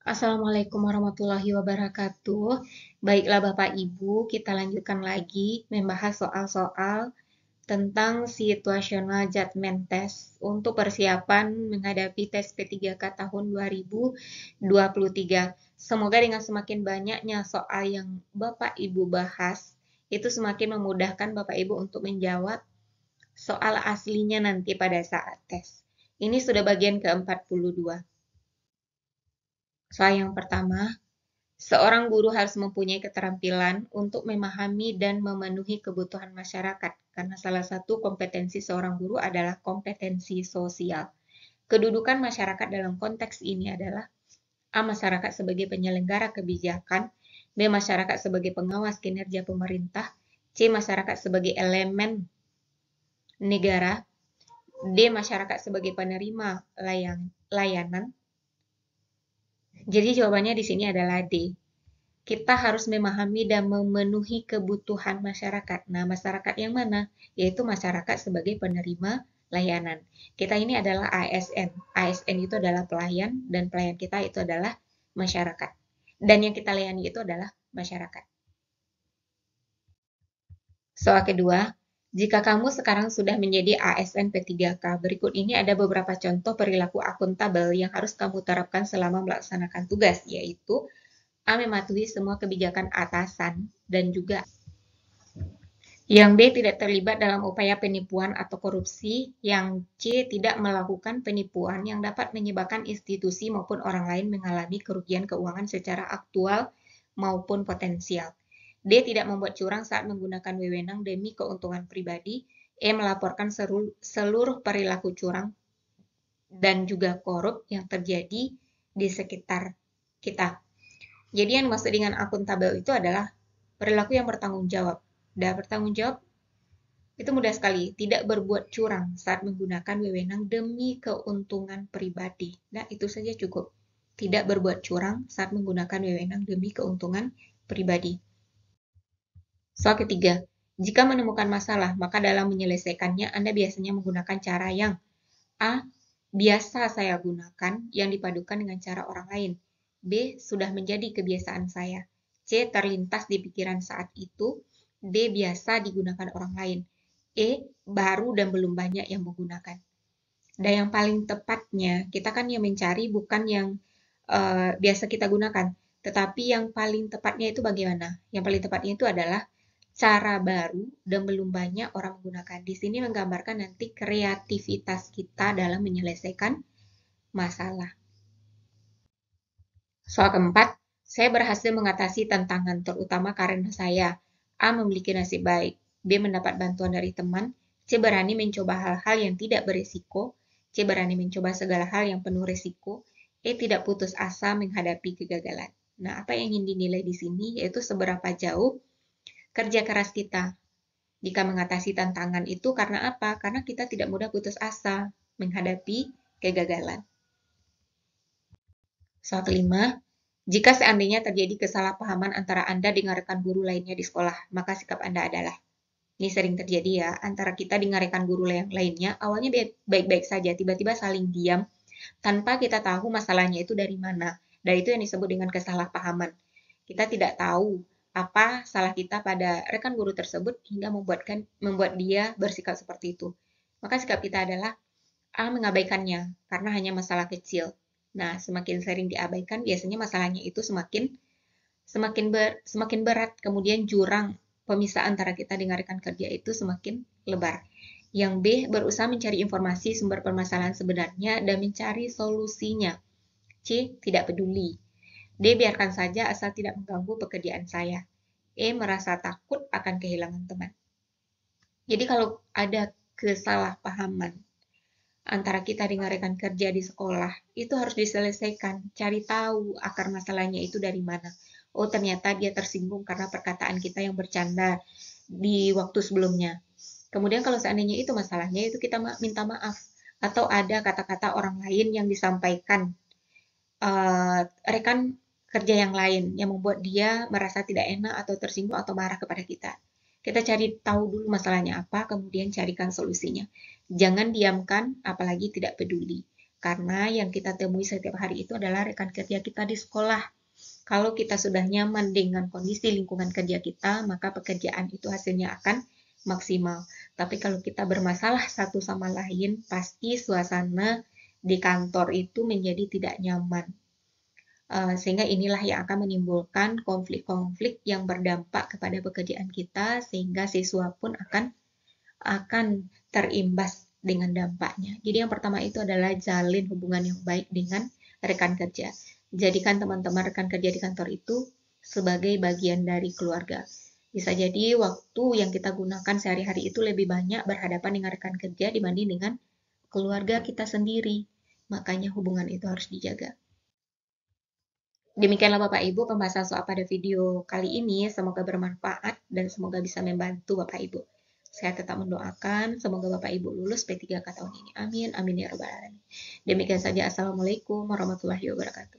Assalamualaikum warahmatullahi wabarakatuh. Baiklah Bapak Ibu, kita lanjutkan lagi membahas soal-soal tentang situational judgment test untuk persiapan menghadapi tes P3K tahun 2023. Semoga dengan semakin banyaknya soal yang Bapak Ibu bahas, itu semakin memudahkan Bapak Ibu untuk menjawab soal aslinya nanti pada saat tes. Ini sudah bagian ke-42. Soal yang pertama, seorang guru harus mempunyai keterampilan untuk memahami dan memenuhi kebutuhan masyarakat, karena salah satu kompetensi seorang guru adalah kompetensi sosial. Kedudukan masyarakat dalam konteks ini adalah A. Masyarakat sebagai penyelenggara kebijakan, B. Masyarakat sebagai pengawas kinerja pemerintah, C. Masyarakat sebagai elemen negara, D. Masyarakat sebagai penerima layanan. Jadi jawabannya di sini adalah D. Kita harus memahami dan memenuhi kebutuhan masyarakat. Nah, masyarakat yang mana? Yaitu masyarakat sebagai penerima layanan. Kita ini adalah ASN. ASN itu adalah pelayan, dan pelayan kita itu adalah masyarakat. Dan yang kita layani itu adalah masyarakat. Soal kedua, jika kamu sekarang sudah menjadi ASN P3K, berikut ini ada beberapa contoh perilaku akuntabel yang harus kamu terapkan selama melaksanakan tugas, yaitu A. Mematuhi semua kebijakan atasan dan juga yang B. Tidak terlibat dalam upaya penipuan atau korupsi. Yang C. Tidak melakukan penipuan yang dapat menyebabkan institusi maupun orang lain mengalami kerugian keuangan secara aktual maupun potensial. D. Tidak membuat curang saat menggunakan wewenang demi keuntungan pribadi. E. Melaporkan seluruh perilaku curang dan juga korup yang terjadi di sekitar kita. Jadi yang dimaksud dengan akuntabel itu adalah perilaku yang bertanggung jawab. Dan bertanggung jawab itu mudah sekali, tidak berbuat curang saat menggunakan wewenang demi keuntungan pribadi. Nah, itu saja cukup. Tidak berbuat curang saat menggunakan wewenang demi keuntungan pribadi. Soal ketiga, jika menemukan masalah, maka dalam menyelesaikannya Anda biasanya menggunakan cara yang A. Biasa saya gunakan yang dipadukan dengan cara orang lain. B. Sudah menjadi kebiasaan saya. C. Terlintas di pikiran saat itu. D. Biasa digunakan orang lain. E. Baru dan belum banyak yang menggunakan. Dan yang paling tepatnya, kita kan yang mencari bukan yang biasa kita gunakan, tetapi yang paling tepatnya itu bagaimana? Yang paling tepatnya itu adalah cara baru dan belum banyak orang menggunakan. Di sini menggambarkan nanti kreativitas kita dalam menyelesaikan masalah. Soal keempat, saya berhasil mengatasi tantangan terutama karena saya A. Memiliki nasib baik, B. Mendapat bantuan dari teman, C. Berani mencoba hal-hal yang tidak berisiko, C. Berani mencoba segala hal yang penuh risiko, E. Tidak putus asa menghadapi kegagalan. Nah, apa yang ingin dinilai di sini yaitu seberapa jauh kerja keras kita jika mengatasi tantangan itu. Karena apa? Karena kita tidak mudah putus asa menghadapi kegagalan. Soal kelima, jika seandainya terjadi kesalahpahaman antara Anda dengan rekan guru lainnya di sekolah, maka sikap Anda adalah, ini sering terjadi ya, antara kita dengan rekan guru yang lainnya, awalnya baik-baik saja, tiba-tiba saling diam, tanpa kita tahu masalahnya itu dari mana. Dan itu yang disebut dengan kesalahpahaman. Kita tidak tahu apa salah kita pada rekan guru tersebut hingga membuat dia bersikap seperti itu. Maka sikap kita adalah A. Mengabaikannya, karena hanya masalah kecil. Nah, semakin sering diabaikan, biasanya masalahnya itu semakin berat. Kemudian jurang pemisah antara kita dengan rekan kerja itu semakin lebar. Yang B. Berusaha mencari informasi sumber permasalahan sebenarnya dan mencari solusinya. C. Tidak peduli. D. Biarkan saja asal tidak mengganggu pekerjaan saya. E. Merasa takut akan kehilangan teman. Jadi kalau ada kesalahpahaman antara kita dengan rekan kerja di sekolah, itu harus diselesaikan. Cari tahu akar masalahnya itu dari mana. Oh, ternyata dia tersinggung karena perkataan kita yang bercanda di waktu sebelumnya. Kemudian kalau seandainya itu masalahnya, itu kita minta maaf. Atau ada kata-kata orang lain yang disampaikan rekan kerja yang lain yang membuat dia merasa tidak enak atau tersinggung atau marah kepada kita. Kita cari tahu dulu masalahnya apa, kemudian carikan solusinya. Jangan diamkan, apalagi tidak peduli. Karena yang kita temui setiap hari itu adalah rekan kerja kita di sekolah. Kalau kita sudah nyaman dengan kondisi lingkungan kerja kita, maka pekerjaan itu hasilnya akan maksimal. Tapi kalau kita bermasalah satu sama lain, pasti suasana di kantor itu menjadi tidak nyaman. Sehingga inilah yang akan menimbulkan konflik-konflik yang berdampak kepada pekerjaan kita, sehingga siswa pun akan terimbas dengan dampaknya. Jadi yang pertama itu adalah jalin hubungan yang baik dengan rekan kerja. Jadikan teman-teman rekan kerja di kantor itu sebagai bagian dari keluarga. Bisa jadi waktu yang kita gunakan sehari-hari itu lebih banyak berhadapan dengan rekan kerja dibanding dengan keluarga kita sendiri. Makanya hubungan itu harus dijaga. Demikianlah Bapak Ibu pembahasan soal pada video kali ini. Semoga bermanfaat dan semoga bisa membantu Bapak Ibu. Saya tetap mendoakan semoga Bapak Ibu lulus P3K tahun ini. Amin. Amin ya rabbal alamin. Demikian saja. Assalamualaikum warahmatullahi wabarakatuh.